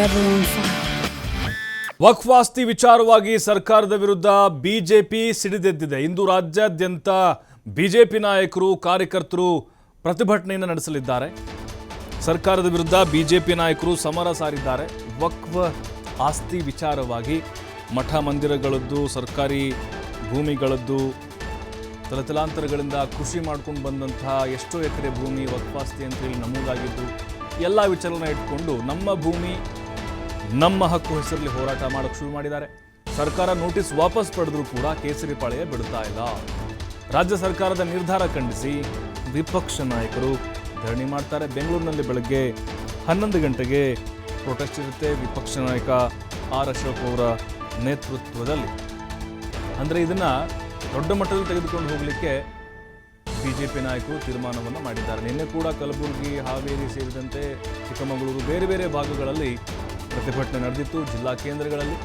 never on fire. ವಕ್ಫ್ ಆಸ್ತಿ ವಿಚಾರವಾಗಿ ಸರ್ಕಾರದ ವಿರುದ್ಧ ಬಿಜೆಪಿ ಸಿಡಿದೆದ್ದಿದೆ. ಇಂದು ರಾಜ್ಯಾದ್ಯಂತ ಬಿಜೆಪಿ ನಾಯಕರು ಕಾರ್ಯಕರ್ತರು ಪ್ರತಿಭಟನೆಯನ್ನು ನಡೆಸಲಿದ್ದಾರೆ. ಸರ್ಕಾರದ ವಿರುದ್ಧ ಬಿಜೆಪಿ ನಾಯಕರು ಸಮರ ಸಾರಿದ್ದಾರೆ. ವಕ್ಫ್ ಆಸ್ತಿ ವಿಚಾರವಾಗಿ ಮಠ ಮಂದಿರಗಳದ್ದು, ಸರ್ಕಾರಿ ಭೂಮಿಗಳದ್ದು, ತಲತಲಾಂತರಗಳಿಂದ ಕೃಷಿ ಮಾಡ್ಕೊಂಡು ಬಂದಂತಹ ಎಷ್ಟೋ ಎಕರೆ ಭೂಮಿ ವಕ್ಫ್ ಆಸ್ತಿ ಅಂತೇಳಿ ನಮೂದಾಗಿದ್ದು, ಎಲ್ಲ ವಿಚಾರನ ಇಟ್ಕೊಂಡು ನಮ್ಮ ಭೂಮಿ ನಮ್ಮ ಹಕ್ಕು ಹೆಸರಲ್ಲಿ ಹೋರಾಟ ಮಾಡೋಕ್ಕೆ ಶುರು ಮಾಡಿದ್ದಾರೆ. ಸರ್ಕಾರ ನೋಟಿಸ್ ವಾಪಸ್ ಪಡೆದರೂ ಕೂಡ ಕೇಸರಿ ಪಾಳೆಯ ಬಿಡ್ತಾ ಇಲ್ಲ. ರಾಜ್ಯ ಸರ್ಕಾರದ ನಿರ್ಧಾರ ಖಂಡಿಸಿ ವಿಪಕ್ಷ ನಾಯಕರು ಧರಣಿ ಮಾಡ್ತಾರೆ. ಬೆಂಗಳೂರಿನಲ್ಲಿ ಬೆಳಗ್ಗೆ 11 ಗಂಟೆಗೆ ಪ್ರೊಟೆಸ್ಟ್ ಇರುತ್ತೆ. ವಿಪಕ್ಷ ನಾಯಕ ಆರ್ ಅಶೋಕ್ ಅವರ ನೇತೃತ್ವದಲ್ಲಿ. ಅಂದರೆ ಇದನ್ನು ದೊಡ್ಡ ಮಟ್ಟದಲ್ಲಿ ತೆಗೆದುಕೊಂಡು ಹೋಗಲಿಕ್ಕೆ ಬಿಜೆಪಿ ನಾಯಕರು ತೀರ್ಮಾನವನ್ನು ಮಾಡಿದ್ದಾರೆ. ನಿನ್ನೆ ಕೂಡ ಕಲಬುರಗಿ, ಹಾವೇರಿ ಸೇರಿದಂತೆ ಚಿಕ್ಕಮಗಳೂರು ಬೇರೆ ಬೇರೆ ಭಾಗಗಳಲ್ಲಿ ಪ್ರತಿಭಟನೆ ನಡೆದಿತ್ತು, ಜಿಲ್ಲಾ ಕೇಂದ್ರಗಳಲ್ಲಿ.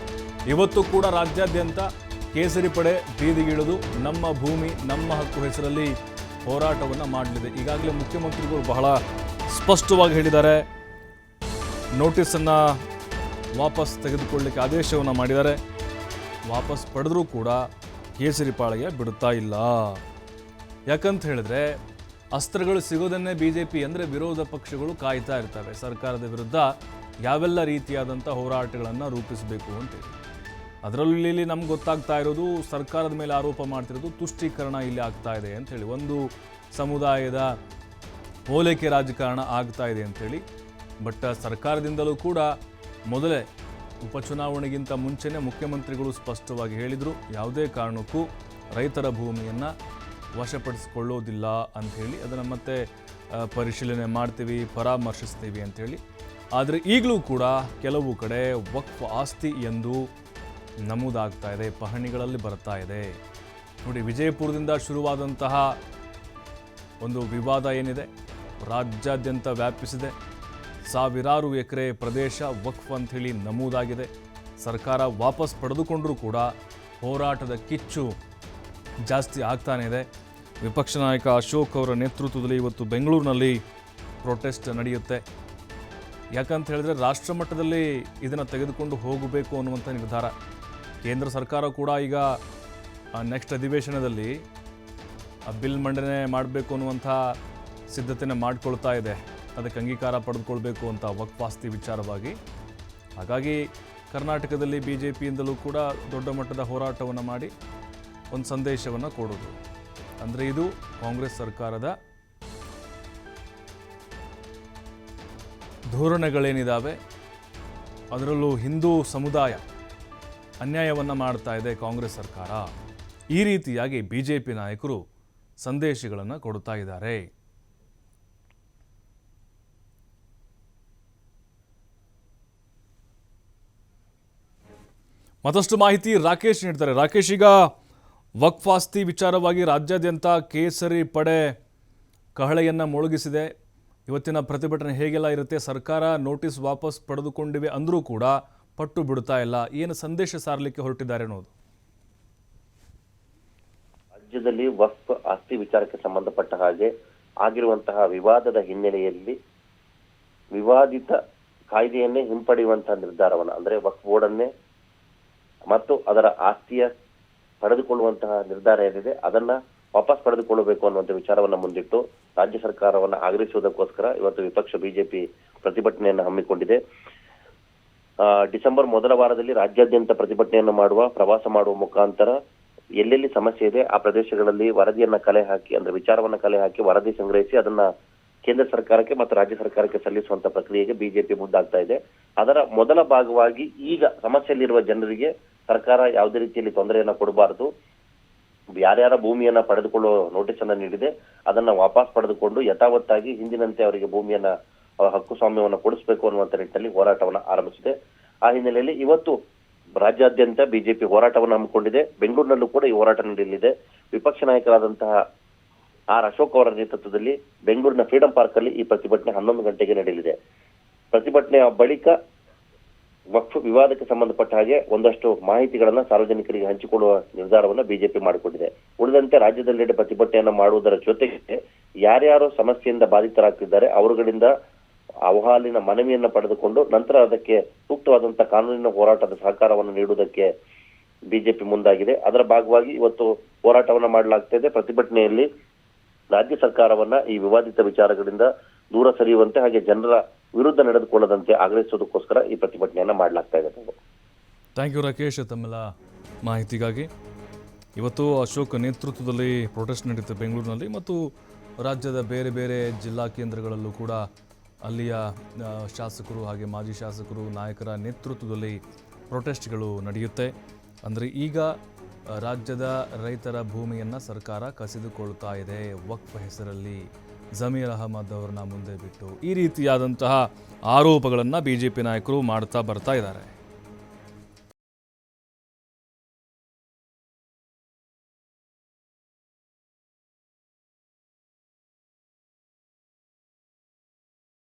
ಇವತ್ತು ಕೂಡ ರಾಜ್ಯಾದ್ಯಂತ ಕೇಸರಿ ಪಡೆ ಬೀದಿಗಿಳಿದು ನಮ್ಮ ಭೂಮಿ ನಮ್ಮ ಹಕ್ಕು ಹೆಸರಲ್ಲಿ ಹೋರಾಟವನ್ನು ಮಾಡಲಿದೆ. ಈಗಾಗಲೇ ಮುಖ್ಯಮಂತ್ರಿಗಳು ಬಹಳ ಸ್ಪಷ್ಟವಾಗಿ ಹೇಳಿದ್ದಾರೆ. ನೋಟಿಸನ್ನು ವಾಪಸ್ ತೆಗೆದುಕೊಳ್ಳಲಿಕ್ಕೆ ಆದೇಶವನ್ನು ಮಾಡಿದ್ದಾರೆ. ವಾಪಸ್ ಪಡೆದರೂ ಕೂಡ ಕೇಸರಿ ಪಾಳೆಯ ಬಿಡುತ್ತಾ ಇಲ್ಲ. ಯಾಕಂತ ಹೇಳಿದ್ರೆ ಅಸ್ತ್ರಗಳು ಸಿಗೋದನ್ನೇ ಬಿಜೆಪಿ ಅಂದರೆ ವಿರೋಧ ಪಕ್ಷಗಳು ಕಾಯ್ತಾ ಇರ್ತವೆ. ಸರ್ಕಾರದ ವಿರುದ್ಧ ಯಾವೆಲ್ಲ ರೀತಿಯಾದಂಥ ಹೋರಾಟಗಳನ್ನು ರೂಪಿಸಬೇಕು ಅಂತೇಳಿ. ಅದರಲ್ಲಿ ಇಲ್ಲಿ ನಮ್ಗೆ ಗೊತ್ತಾಗ್ತಾ ಇರೋದು, ಸರ್ಕಾರದ ಮೇಲೆ ಆರೋಪ ಮಾಡ್ತಿರೋದು ತುಷ್ಟೀಕರಣ ಇಲ್ಲಿ ಆಗ್ತಾ ಇದೆ ಅಂಥೇಳಿ, ಒಂದು ಸಮುದಾಯದ ಓಲೈಕೆ ರಾಜಕಾರಣ ಆಗ್ತಾ ಇದೆ ಅಂಥೇಳಿ. ಬಟ್ ಸರ್ಕಾರದಿಂದಲೂ ಕೂಡ ಮೊದಲೇ ಉಪಚುನಾವಣೆಗಿಂತ ಮುಂಚೆನೇ ಮುಖ್ಯಮಂತ್ರಿಗಳು ಸ್ಪಷ್ಟವಾಗಿ ಹೇಳಿದರು, ಯಾವುದೇ ಕಾರಣಕ್ಕೂ ರೈತರ ಭೂಮಿಯನ್ನು ವಶಪಡಿಸಿಕೊಳ್ಳೋದಿಲ್ಲ ಅಂಥೇಳಿ. ಅದನ್ನು ಮತ್ತೆ ಪರಿಶೀಲನೆ ಮಾಡ್ತೀವಿ, ಪರಾಮರ್ಶಿಸ್ತೀವಿ ಅಂಥೇಳಿ. ಆದರೆ ಈಗಲೂ ಕೂಡ ಕೆಲವು ಕಡೆ ವಕ್ಫ್ ಆಸ್ತಿ ಎಂದು ನಮೂದಾಗ್ತಾ ಇದೆ, ಪಹಣಿಗಳಲ್ಲಿ ಬರ್ತಾ ಇದೆ. ನೋಡಿ, ವಿಜಯಪುರದಿಂದ ಶುರುವಾದಂತಹ ಒಂದು ವಿವಾದ ಏನಿದೆ ರಾಜ್ಯಾದ್ಯಂತ ವ್ಯಾಪಿಸಿದೆ. ಸಾವಿರಾರು ಎಕರೆ ಪ್ರದೇಶ ವಕ್ಫ್ ಅಂಥೇಳಿ ನಮೂದಾಗಿದೆ. ಸರ್ಕಾರ ವಾಪಸ್ ಪಡೆದುಕೊಂಡರೂ ಕೂಡ ಹೋರಾಟದ ಕಿಚ್ಚು ಜಾಸ್ತಿ ಆಗ್ತಾನೇ ಇದೆ. ವಿಪಕ್ಷ ನಾಯಕ ಅಶೋಕ್ ಅವರ ನೇತೃತ್ವದಲ್ಲಿ ಇವತ್ತು ಬೆಂಗಳೂರಿನಲ್ಲಿ ಪ್ರೊಟೆಸ್ಟ್ ನಡೆಯುತ್ತೆ. ಯಾಕಂತ ಹೇಳಿದ್ರೆ ರಾಷ್ಟ್ರ ಮಟ್ಟದಲ್ಲಿ ಇದನ್ನು ತೆಗೆದುಕೊಂಡು ಹೋಗಬೇಕು ಅನ್ನುವಂಥ ನಿರ್ಧಾರ. ಕೇಂದ್ರ ಸರ್ಕಾರ ಕೂಡ ಈಗ ನೆಕ್ಸ್ಟ್ ಅಧಿವೇಶನದಲ್ಲಿ ಬಿಲ್ ಮಂಡನೆ ಮಾಡಬೇಕು ಅನ್ನುವಂಥ ಸಿದ್ಧತೆಯನ್ನು ಮಾಡಿಕೊಳ್ತಾ ಇದೆ. ಅದಕ್ಕೆ ಅಂಗೀಕಾರ ಪಡೆದುಕೊಳ್ಬೇಕು ಅಂತ ವಕ್ಫ್ ಆಸ್ತಿ ವಿಚಾರವಾಗಿ. ಹಾಗಾಗಿ ಕರ್ನಾಟಕದಲ್ಲಿ ಬಿಜೆಪಿಯಿಂದಲೂ ಕೂಡ ದೊಡ್ಡ ಮಟ್ಟದ ಹೋರಾಟವನ್ನು ಮಾಡಿ ಒಂದು ಸಂದೇಶವನ್ನು ಕೊಡೋದು. ಅಂದರೆ ಇದು ಕಾಂಗ್ರೆಸ್ ಸರ್ಕಾರದ ಧೋರಣೆಗಳೇನಿದ್ದಾವೆ, ಅದರಲ್ಲೂ ಹಿಂದೂ ಸಮುದಾಯ ಅನ್ಯಾಯವನ್ನು ಮಾಡ್ತಾ ಇದೆ ಕಾಂಗ್ರೆಸ್ ಸರ್ಕಾರ. ಈ ರೀತಿಯಾಗಿ ಬಿಜೆಪಿ ನಾಯಕರು ಸಂದೇಶಗಳನ್ನು ಕೊಡ್ತಾ ಇದ್ದಾರೆ. ಮತ್ತಷ್ಟು ಮಾಹಿತಿ ರಾಕೇಶ್ ನೀಡ್ತಾರೆ. ರಾಕೇಶ್, ಈಗ ವಕ್ಫ್ ಆಸ್ತಿ ವಿಚಾರವಾಗಿ ರಾಜ್ಯಾದ್ಯಂತ ಕೇಸರಿ ಪಡೆ ಕಹಳೆಯನ್ನು ಮೊಳಗಿಸಿದೆ. ಇವತ್ತಿನ ಪ್ರತಿಭಟನೆ ಹೇಗೆಲ್ಲ ಇರುತ್ತೆ? ಸರ್ಕಾರ ನೋಟಿಸ್ ವಾಪಸ್ ಪಡೆದುಕೊಂಡಿವೆ ಅಂದರೂ ಕೂಡ ಪಟ್ಟು ಬಿಡ್ತಾ ಇಲ್ಲ. ಏನು ಸಂದೇಶ ಸಾರಲಿಕ್ಕೆ ಹೊರಟಿದ್ದಾರೆ ಅನ್ನೋದು? ರಾಜ್ಯದಲ್ಲಿ ವಕ್ಫ್ ಆಸ್ತಿ ವಿಚಾರಕ್ಕೆ ಸಂಬಂಧಪಟ್ಟ ಹಾಗೆ ಆಗಿರುವಂತಹ ವಿವಾದದ ಹಿನ್ನೆಲೆಯಲ್ಲಿ ವಿವಾದಿತ ಕಾಯ್ದೆಯನ್ನೇ ಹಿಂಪಡೆಯುವಂತಹ ನಿರ್ಧಾರವನ್ನು, ಅಂದರೆ ವಕ್ಫ್ ಬೋರ್ಡನ್ನೇ ಮತ್ತು ಅದರ ಆಸ್ತಿಯ ಪಡೆದುಕೊಳ್ಳುವಂತಹ ನಿರ್ಧಾರ ಏನಿದೆ ಅದನ್ನ ವಾಪಸ್ ಪಡೆದುಕೊಳ್ಳಬೇಕು ಅನ್ನುವಂಥ ವಿಚಾರವನ್ನ ಮುಂದಿಟ್ಟು ರಾಜ್ಯ ಸರ್ಕಾರವನ್ನು ಆಗ್ರಹಿಸುವುದಕ್ಕೋಸ್ಕರ ಇವತ್ತು ವಿಪಕ್ಷ ಬಿಜೆಪಿ ಪ್ರತಿಭಟನೆಯನ್ನು ಹಮ್ಮಿಕೊಂಡಿದೆ. ಡಿಸೆಂಬರ್ ಮೊದಲ ವಾರದಲ್ಲಿ ರಾಜ್ಯಾದ್ಯಂತ ಪ್ರತಿಭಟನೆಯನ್ನು ಮಾಡುವ, ಪ್ರವಾಸ ಮಾಡುವ ಮುಖಾಂತರ ಎಲ್ಲೆಲ್ಲಿ ಸಮಸ್ಯೆ ಇದೆ ಆ ಪ್ರದೇಶಗಳಲ್ಲಿ ವರದಿಯನ್ನ ಕಲೆ ಹಾಕಿ, ಅಂದ್ರೆ ವಿಚಾರವನ್ನ ಕಲೆ ಹಾಕಿ ವರದಿ ಸಂಗ್ರಹಿಸಿ ಅದನ್ನ ಕೇಂದ್ರ ಸರ್ಕಾರಕ್ಕೆ ಮತ್ತು ರಾಜ್ಯ ಸರ್ಕಾರಕ್ಕೆ ಸಲ್ಲಿಸುವಂತ ಪ್ರಕ್ರಿಯೆಗೆ ಬಿಜೆಪಿ ಮುಂದಾಗ್ತಾ ಇದೆ. ಅದರ ಮೊದಲ ಭಾಗವಾಗಿ ಈಗ ಸಮಸ್ಯೆಯಲ್ಲಿರುವ ಜನರಿಗೆ ಸರ್ಕಾರ ಯಾವುದೇ ರೀತಿಯಲ್ಲಿ ತೊಂದರೆಯನ್ನ ಕೊಡಬಾರದು, ಯಾರ್ಯಾರ ಭೂಮಿಯನ್ನ ಪಡೆದುಕೊಳ್ಳುವ ನೋಟಿಸ್ ಅನ್ನ ನೀಡಿದೆ ಅದನ್ನ ವಾಪಸ್ ಪಡೆದುಕೊಂಡು ಯಥಾವತ್ತಾಗಿ ಹಿಂದಿನಂತೆ ಅವರಿಗೆ ಭೂಮಿಯನ್ನ ಹಕ್ಕು ಸ್ವಾಮ್ಯವನ್ನು ಕೊಡಿಸಬೇಕು ಅನ್ನುವಂತ ನಿಟ್ಟಿನಲ್ಲಿ ಹೋರಾಟವನ್ನ ಆರಂಭಿಸಿದೆ. ಆ ಹಿನ್ನೆಲೆಯಲ್ಲಿ ಇವತ್ತು ರಾಜ್ಯಾದ್ಯಂತ ಬಿಜೆಪಿ ಹೋರಾಟವನ್ನು ಹಮ್ಮಿಕೊಂಡಿದೆ. ಬೆಂಗಳೂರಿನಲ್ಲೂ ಕೂಡ ಈ ಹೋರಾಟ ನಡೆಯಲಿದೆ. ವಿಪಕ್ಷ ನಾಯಕರಾದಂತಹ ಆರ್ ಅಶೋಕ್ ಅವರ ನೇತೃತ್ವದಲ್ಲಿ ಬೆಂಗಳೂರಿನ ಫ್ರೀಡಂ ಪಾರ್ಕ್ ಅಲ್ಲಿ ಈ ಪ್ರತಿಭಟನೆ 11 ಗಂಟೆಗೆ ನಡೆಯಲಿದೆ. ಪ್ರತಿಭಟನೆಯ ಬಳಿಕ ವಕ್ಫ್ ವಿವಾದಕ್ಕೆ ಸಂಬಂಧಪಟ್ಟ ಹಾಗೆ ಒಂದಷ್ಟು ಮಾಹಿತಿಗಳನ್ನ ಸಾರ್ವಜನಿಕರಿಗೆ ಹಂಚಿಕೊಳ್ಳುವ ನಿರ್ಧಾರವನ್ನ ಬಿಜೆಪಿ ಮಾಡಿಕೊಂಡಿದೆ. ಉಳಿದಂತೆ ರಾಜ್ಯದೆಲ್ಲೆಡೆ ಪ್ರತಿಭಟನೆಯನ್ನ ಮಾಡುವುದರ ಜೊತೆಗೆ ಯಾರ್ಯಾರು ಸಮಸ್ಯೆಯಿಂದ ಬಾಧಿತರಾಗ್ತಿದ್ದಾರೆ ಅವರುಗಳಿಂದ ಅಹವಾಲಿನ ಮನವಿಯನ್ನ ಪಡೆದುಕೊಂಡು ನಂತರ ಅದಕ್ಕೆ ಸೂಕ್ತವಾದಂತಹ ಕಾನೂನಿನ ಹೋರಾಟದ ಸಹಕಾರವನ್ನು ನೀಡುವುದಕ್ಕೆ ಬಿಜೆಪಿ ಮುಂದಾಗಿದೆ. ಅದರ ಭಾಗವಾಗಿ ಇವತ್ತು ಹೋರಾಟವನ್ನ ಮಾಡಲಾಗ್ತಾ ಇದೆ. ಪ್ರತಿಭಟನೆಯಲ್ಲಿ ರಾಜ್ಯ ಸರ್ಕಾರವನ್ನ ಈ ವಿವಾದಿತ ವಿಚಾರಗಳಿಂದ ದೂರ ಸರಿಯುವಂತೆ ಹಾಗೆ ಜನರ ವಿರುದ್ಧ ನಡೆದುಕೊಳ್ಳದಂತೆ ಆಗ್ರಹಿಸುವುದಕ್ಕೋಸ್ಕರ ಈ ಪ್ರತಿಭಟನೆಯನ್ನ ಮಾಡಲಾಗ್ತಾ ಇದೆ. ಥ್ಯಾಂಕ್ ಯು ರಾಕೇಶ್, ತಮ್ಮೆಲ್ಲ ಮಾಹಿತಿಗಾಗಿ. ಇವತ್ತು ಅಶೋಕ್ ನೇತೃತ್ವದಲ್ಲಿ ಪ್ರೊಟೆಸ್ಟ್ ನಡೀತು ಬೆಂಗಳೂರಿನಲ್ಲಿ ಮತ್ತು ರಾಜ್ಯದ ಬೇರೆ ಬೇರೆ ಜಿಲ್ಲಾ ಕೇಂದ್ರಗಳಲ್ಲೂ ಕೂಡ ಅಲ್ಲಿಯ ಶಾಸಕರು ಹಾಗೆ ಮಾಜಿ ಶಾಸಕರು ನಾಯಕರ ನೇತೃತ್ವದಲ್ಲಿ ಪ್ರೊಟೆಸ್ಟ್ಗಳು ನಡೆಯುತ್ತೆ. ಅಂದರೆ ಈಗ ರಾಜ್ಯದ ರೈತರ ಭೂಮಿಯನ್ನು ಸರ್ಕಾರ ಕಸಿದುಕೊಳ್ತಾ ಇದೆ ವಕ್ಫ್ ಹೆಸರಲ್ಲಿ ಜಮೀರ್ ಅಹಮದ್ ಅವರನ್ನ ಮುಂದೆ ಬಿಟ್ಟು. ಈ ರೀತಿಯಾದಂತಹ ಆರೋಪಗಳನ್ನು BJP ನಾಯಕರು ಮಾಡ್ತಾ ಬರ್ತಾ ಇದ್ದಾರೆ.